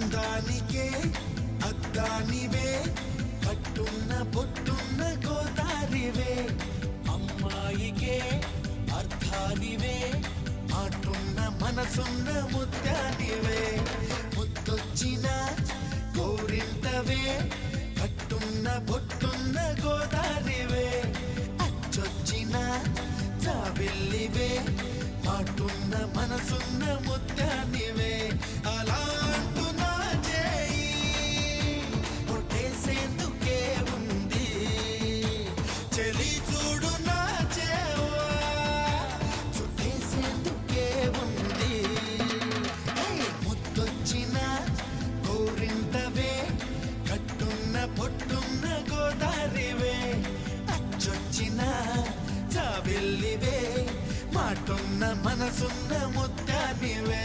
అందానికే అద్దానివే కట్టున్న బొట్టున్న గోదారివే అమ్మాయికే అర్థానివే ఆటున్న మనసున్న ముత్యానివే ముద్దొచ్చిన గోరింటవే కట్టున్న బొట్టున్న గోదారివే అచ్చొచ్చిన జాబిల్లివే ఆటున్న మనసున్న ముత్యానివే అలా అంటున్నా చేయి కొట్టేసేందుకే ఉంది చెలి చూడు నా చేవా చుట్టేసేందుకే ఉంది ముద్దొచ్చిన గోరింటవే కట్టున్న పొట్టున్న గోదారివే అచ్చొచ్చిన జాబిల్లివే మాటున్న మనసున్న ముత్యానివే